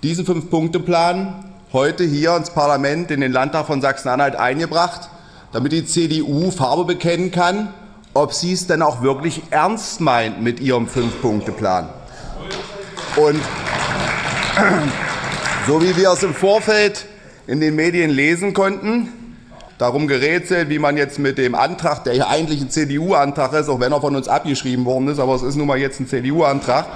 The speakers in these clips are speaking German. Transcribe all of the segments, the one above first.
diesen 5-Punkte-Plan heute hier ins Parlament, in den Landtag von Sachsen-Anhalt eingebracht, damit die CDU Farbe bekennen kann, ob sie es denn auch wirklich ernst meint mit ihrem 5-Punkte-Plan. Und so wie wir es im Vorfeld in den Medien lesen konnten, darum gerätselt, wie man jetzt mit dem Antrag, der ja eigentlich ein CDU-Antrag ist, auch wenn er von uns abgeschrieben worden ist, aber es ist nun mal jetzt ein CDU-Antrag.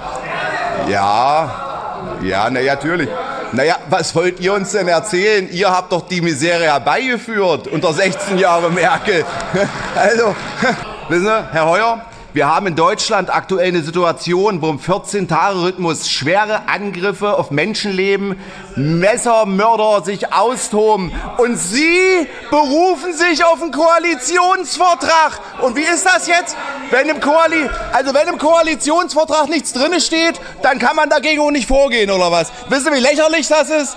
Ja, natürlich. Naja, was wollt ihr uns denn erzählen? Ihr habt doch die Misere herbeigeführt unter 16 Jahre Merkel. Also, wissen Sie, Herr Heuer, wir haben in Deutschland aktuell eine Situation, wo im 14-Tage-Rhythmus schwere Angriffe auf Menschenleben, Messermörder sich austoben. Und Sie berufen sich auf einen Koalitionsvertrag. Und wie ist das jetzt? Wenn im Koalitionsvertrag nichts drin steht, dann kann man dagegen auch nicht vorgehen, oder was? Wissen Sie, wie lächerlich das ist?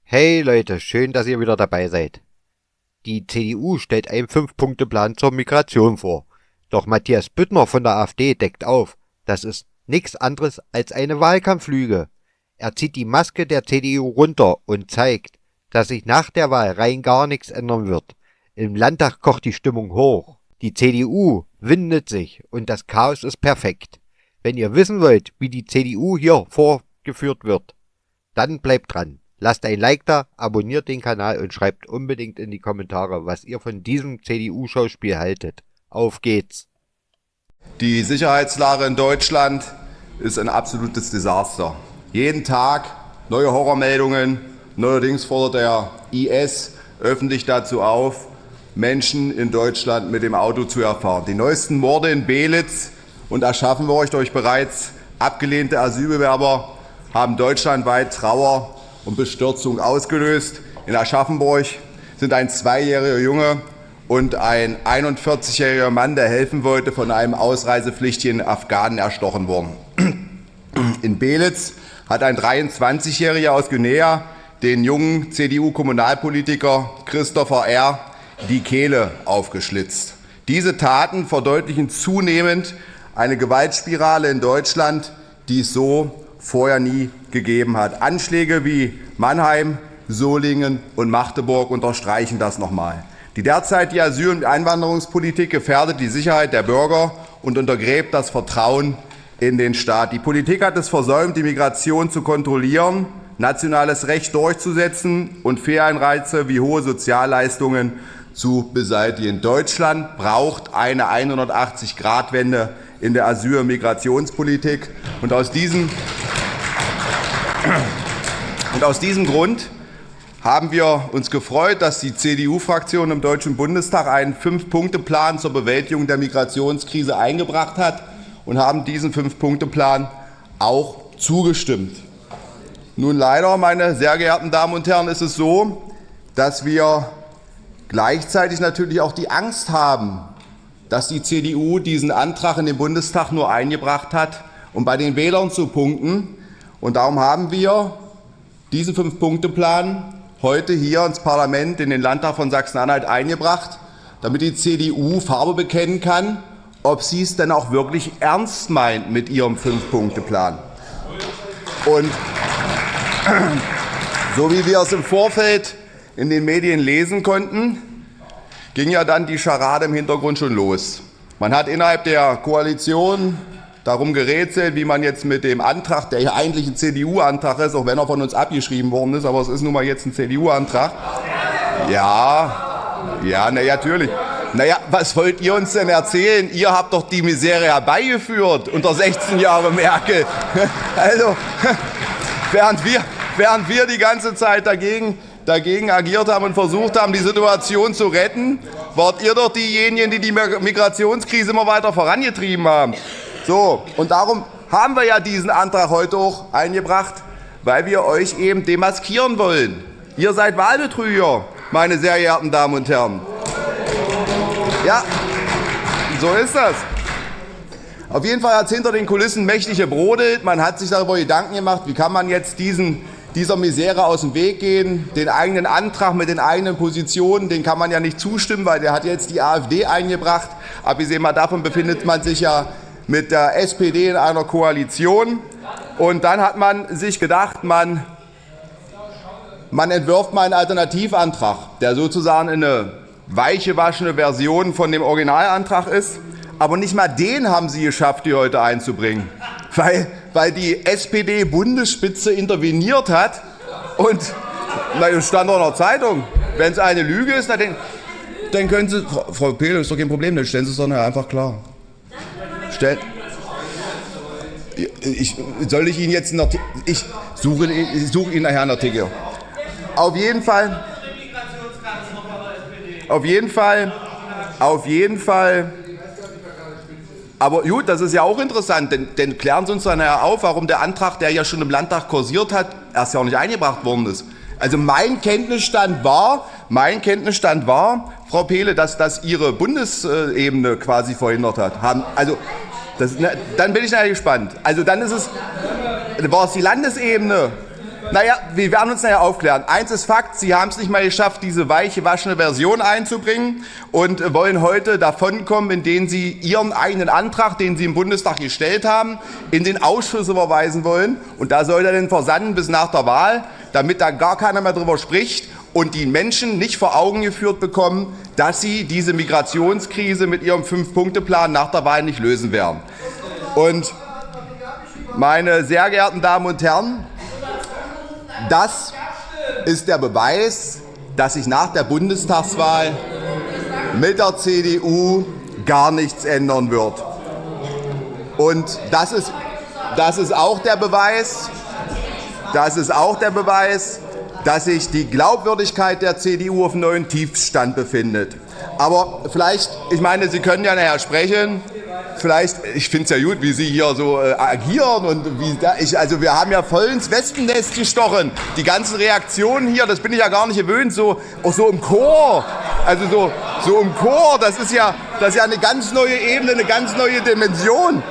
Hey Leute, schön, dass ihr wieder dabei seid. Die CDU stellt einen 5-Punkte-Plan zur Migration vor. Doch Matthias Büttner von der AfD deckt auf, das ist nichts anderes als eine Wahlkampflüge. Er zieht die Maske der CDU runter und zeigt, dass sich nach der Wahl rein gar nichts ändern wird. Im Landtag kocht die Stimmung hoch. Die CDU windet sich und das Chaos ist perfekt. Wenn ihr wissen wollt, wie die CDU hier vorgeführt wird, dann bleibt dran. Lasst ein Like da, abonniert den Kanal und schreibt unbedingt in die Kommentare, was ihr von diesem CDU-Schauspiel haltet. Auf geht's! Die Sicherheitslage in Deutschland ist ein absolutes Desaster. Jeden Tag neue Horrormeldungen. Neuerdings fordert der IS öffentlich dazu auf, Menschen in Deutschland mit dem Auto zu erfahren. Die neuesten Morde in Belitz und Aschaffenburg durch bereits abgelehnte Asylbewerber haben deutschlandweit Trauer und Bestürzung ausgelöst. In Aschaffenburg sind ein 2-jähriger Junge und ein 41-jähriger Mann, der helfen wollte, von einem ausreisepflichtigen Afghanen erstochen worden. In Belitz hat ein 23-jähriger aus Guinea den jungen CDU-Kommunalpolitiker Christopher R. die Kehle aufgeschlitzt. Diese Taten verdeutlichen zunehmend eine Gewaltspirale in Deutschland, die es so vorher nie gegeben hat. Anschläge wie Mannheim, Solingen und Magdeburg unterstreichen das nochmal. Die derzeitige Asyl- und Einwanderungspolitik gefährdet die Sicherheit der Bürger und untergräbt das Vertrauen in den Staat. Die Politik hat es versäumt, die Migration zu kontrollieren, nationales Recht durchzusetzen und Fehleinreize wie hohe Sozialleistungen zu beseitigen. Deutschland braucht eine 180-Grad-Wende in der Asyl- und Migrationspolitik. Und aus diesem Grund haben wir uns gefreut, dass die CDU-Fraktion im Deutschen Bundestag einen 5-Punkte-Plan zur Bewältigung der Migrationskrise eingebracht hat und haben diesem 5-Punkte-Plan auch zugestimmt. Nun leider, meine sehr geehrten Damen und Herren, ist es so, dass wir gleichzeitig natürlich auch die Angst haben, dass die CDU diesen Antrag in den Bundestag nur eingebracht hat, um bei den Wählern zu punkten. Und darum haben wir diesen 5-Punkte-Plan heute hier ins Parlament, in den Landtag von Sachsen-Anhalt eingebracht, damit die CDU Farbe bekennen kann, ob sie es denn auch wirklich ernst meint mit ihrem 5-Punkte-Plan. Und so wie wir es im Vorfeld in den Medien lesen konnten, ging ja dann die Scharade im Hintergrund schon los. Man hat innerhalb der Koalition darum gerätselt, wie man jetzt mit dem Antrag, der ja eigentlich ein CDU-Antrag ist, auch wenn er von uns abgeschrieben worden ist, aber es ist nun mal jetzt ein CDU-Antrag. Ja, natürlich. Naja, was wollt ihr uns denn erzählen? Ihr habt doch die Misere herbeigeführt unter 16 Jahre Merkel. Also, während wir die ganze Zeit dagegen agiert haben und versucht haben, die Situation zu retten, wart ihr doch diejenigen, die die Migrationskrise immer weiter vorangetrieben haben. So, und darum haben wir ja diesen Antrag heute auch eingebracht, weil wir euch eben demaskieren wollen. Ihr seid Wahlbetrüger, meine sehr geehrten Damen und Herren. Ja, so ist das. Auf jeden Fall hat es hinter den Kulissen mächtig gebrodelt. Man hat sich darüber Gedanken gemacht, wie kann man jetzt diesen dieser Misere aus dem Weg gehen. Den eigenen Antrag mit den eigenen Positionen, den kann man ja nicht zustimmen, weil der hat jetzt die AfD eingebracht. Abgesehen mal davon befindet man sich ja mit der SPD in einer Koalition. Und dann hat man sich gedacht, man entwirft mal einen Alternativantrag, der sozusagen eine weichgewaschene Version von dem Originalantrag ist. Aber nicht mal den haben sie geschafft, die heute einzubringen, weil die SPD-Bundesspitze interveniert hat. Und das stand doch in der Zeitung, wenn es eine Lüge ist, dann können Sie, Frau Pehle, ist doch kein Problem, dann stellen Sie es doch einfach klar. Soll ich Ihnen jetzt einen Artikel, ich suche Ihnen nachher einen Artikel. Auf jeden Fall. Aber gut, das ist ja auch interessant, denn klären Sie uns dann ja auf, warum der Antrag, der ja schon im Landtag kursiert hat, erst ja auch nicht eingebracht worden ist. Also mein Kenntnisstand war, Frau Pehle, dass das Ihre Bundesebene quasi verhindert hat. Dann bin ich nachher gespannt. Also dann war es die Landesebene. Naja, wir werden uns nachher aufklären. Eins ist Fakt, Sie haben es nicht mal geschafft, diese weiche, waschene Version einzubringen und wollen heute davonkommen, indem Sie Ihren eigenen Antrag, den Sie im Bundestag gestellt haben, in den Ausschuss überweisen wollen. Und da soll er dann versanden bis nach der Wahl, damit da gar keiner mehr drüber spricht und die Menschen nicht vor Augen geführt bekommen, dass sie diese Migrationskrise mit ihrem 5-Punkte-Plan nach der Wahl nicht lösen werden. Und meine sehr geehrten Damen und Herren, das ist der Beweis, dass sich nach der Bundestagswahl mit der CDU gar nichts ändern wird. Und das ist auch der Beweis, dass sich die Glaubwürdigkeit der CDU auf einem neuen Tiefstand befindet. Aber vielleicht, ich meine, Sie können ja nachher sprechen. Vielleicht, ich finde es ja gut, wie Sie hier so agieren und wir haben ja voll ins Wespennest gestochen. Die ganzen Reaktionen hier, das bin ich ja gar nicht gewöhnt, auch so im Chor. Also so im Chor, das ist ja eine ganz neue Ebene, eine ganz neue Dimension.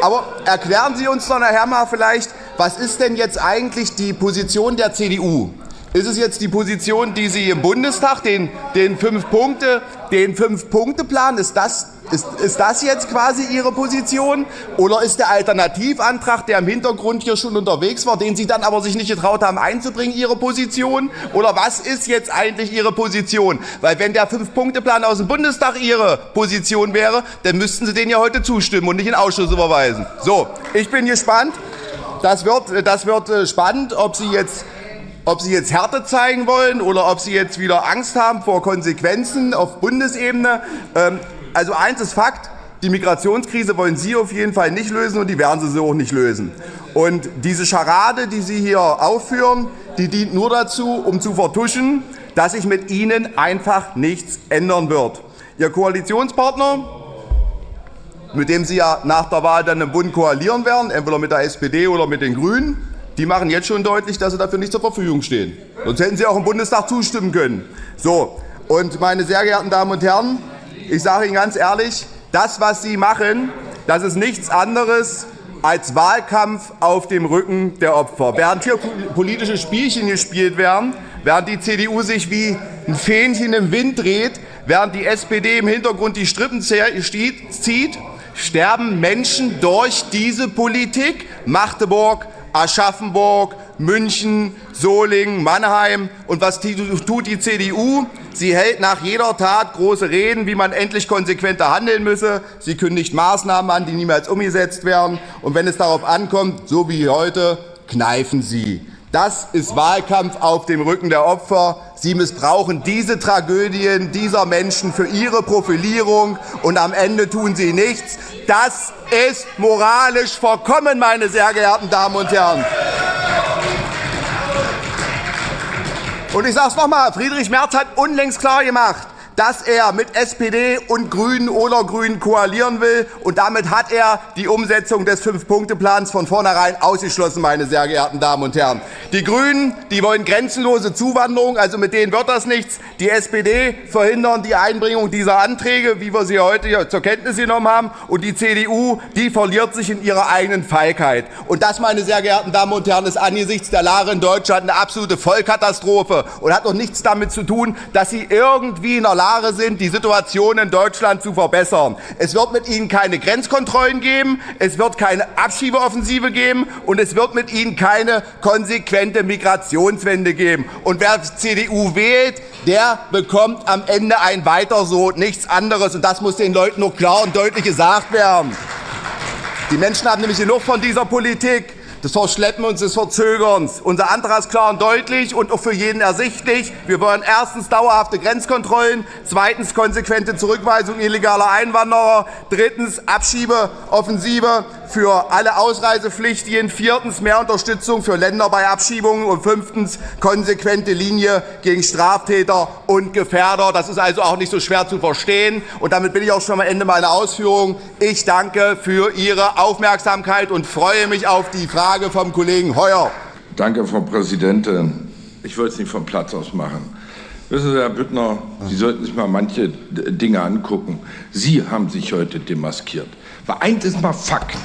Aber erklären Sie uns doch nachher mal vielleicht, was ist denn jetzt eigentlich die Position der CDU? Ist es jetzt die Position, die Sie im Bundestag, den 5-Punkte-Plan, ist das jetzt quasi Ihre Position? Oder ist der Alternativantrag, der im Hintergrund hier schon unterwegs war, den Sie dann aber sich nicht getraut haben einzubringen, Ihre Position? Oder was ist jetzt eigentlich Ihre Position? Weil wenn der 5-Punkte-Plan aus dem Bundestag Ihre Position wäre, dann müssten Sie den ja heute zustimmen und nicht in den Ausschuss überweisen. So, ich bin gespannt. Das wird spannend, ob Sie jetzt Härte zeigen wollen oder ob Sie jetzt wieder Angst haben vor Konsequenzen auf Bundesebene. Also eins ist Fakt, die Migrationskrise wollen Sie auf jeden Fall nicht lösen und die werden Sie so auch nicht lösen. Und diese Scharade, die Sie hier aufführen, die dient nur dazu, um zu vertuschen, dass sich mit Ihnen einfach nichts ändern wird. Ihr Koalitionspartner, mit dem Sie ja nach der Wahl dann im Bund koalieren werden, entweder mit der SPD oder mit den Grünen, die machen jetzt schon deutlich, dass sie dafür nicht zur Verfügung stehen. Sonst hätten sie auch im Bundestag zustimmen können. So, und meine sehr geehrten Damen und Herren, ich sage Ihnen ganz ehrlich, das, was Sie machen, das ist nichts anderes als Wahlkampf auf dem Rücken der Opfer. Während hier politische Spielchen gespielt werden, während die CDU sich wie ein Fähnchen im Wind dreht, während die SPD im Hintergrund die Strippen zieht, sterben Menschen durch diese Politik. Magdeburg, Aschaffenburg, München, Solingen, Mannheim. Und was tut die CDU? Sie hält nach jeder Tat große Reden, wie man endlich konsequenter handeln müsse. Sie kündigt Maßnahmen an, die niemals umgesetzt werden. Und wenn es darauf ankommt, so wie heute, kneifen Sie. Das ist Wahlkampf auf dem Rücken der Opfer. Sie missbrauchen diese Tragödien dieser Menschen für Ihre Profilierung und am Ende tun Sie nichts. Das ist moralisch verkommen, meine sehr geehrten Damen und Herren. Und ich sage es nochmal, Friedrich Merz hat unlängst klar gemacht, dass er mit SPD und Grünen oder Grünen koalieren will. Und damit hat er die Umsetzung des 5-Punkte-Plans von vornherein ausgeschlossen, meine sehr geehrten Damen und Herren. Die Grünen, die wollen grenzenlose Zuwanderung, also mit denen wird das nichts. Die SPD verhindern die Einbringung dieser Anträge, wie wir sie heute hier zur Kenntnis genommen haben. Und die CDU, die verliert sich in ihrer eigenen Feigheit. Und das, meine sehr geehrten Damen und Herren, ist angesichts der Lage in Deutschland eine absolute Vollkatastrophe und hat noch nichts damit zu tun, dass sie irgendwie in der Lage sind, die Situation in Deutschland zu verbessern. Es wird mit ihnen keine Grenzkontrollen geben, es wird keine Abschiebeoffensive geben und es wird mit ihnen keine konsequente Migrationswende geben. Und wer CDU wählt, der bekommt am Ende ein Weiter so, nichts anderes. Und das muss den Leuten noch klar und deutlich gesagt werden. Die Menschen haben nämlich genug von dieser Politik, des Verschleppens, des Verzögerns. Unser Antrag ist klar und deutlich und auch für jeden ersichtlich. Wir wollen erstens dauerhafte Grenzkontrollen, zweitens konsequente Zurückweisung illegaler Einwanderer, drittens Abschiebeoffensive für alle Ausreisepflichtigen, viertens mehr Unterstützung für Länder bei Abschiebungen und fünftens konsequente Linie gegen Straftäter und Gefährder. Das ist also auch nicht so schwer zu verstehen. Und damit bin ich auch schon am Ende meiner Ausführungen. Ich danke für Ihre Aufmerksamkeit und freue mich auf die Frage vom Kollegen Heuer. Danke, Frau Präsidentin. Ich wollte es nicht vom Platz aus machen. Wissen Sie, Herr Büttner, Sie sollten sich mal manche Dinge angucken. Sie haben sich heute demaskiert. Weil eins ist mal Fakt.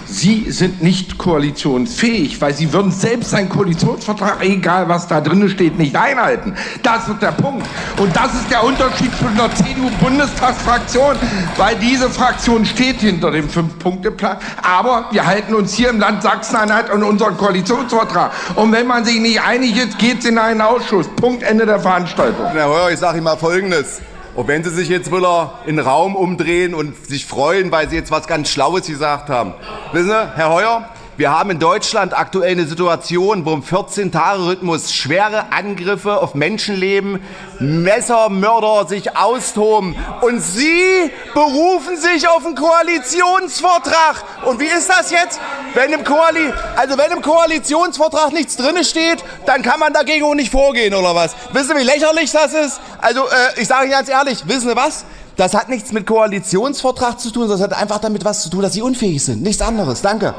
Sie sind nicht koalitionsfähig, weil Sie würden selbst einen Koalitionsvertrag, egal was da drin steht, nicht einhalten. Das ist der Punkt. Und das ist der Unterschied zwischen der CDU-Bundestagsfraktion, weil diese Fraktion steht hinter dem 5-Punkte-Plan. Aber wir halten uns hier im Land Sachsen-Anhalt an unseren Koalitionsvertrag. Und wenn man sich nicht einig ist, geht es in einen Ausschuss. Punkt, Ende der Veranstaltung. Herr Heuer, ich sage Ihnen mal Folgendes. Und wenn Sie sich jetzt wieder in den Raum umdrehen und sich freuen, weil Sie jetzt was ganz Schlaues gesagt haben. Wissen Sie, Herr Heuer, wir haben in Deutschland aktuell eine Situation, wo im 14-Tage-Rhythmus schwere Angriffe auf Menschenleben, Messermörder sich austoben. Und Sie berufen sich auf einen Koalitionsvertrag. Und wie ist das jetzt? Wenn im Koalitionsvertrag nichts drin steht, dann kann man dagegen auch nicht vorgehen, oder was? Wissen Sie, wie lächerlich das ist? Also, ich sage Ihnen ganz ehrlich, wissen Sie was? Das hat nichts mit Koalitionsvertrag zu tun, sondern das hat einfach damit was zu tun, dass Sie unfähig sind. Nichts anderes. Danke.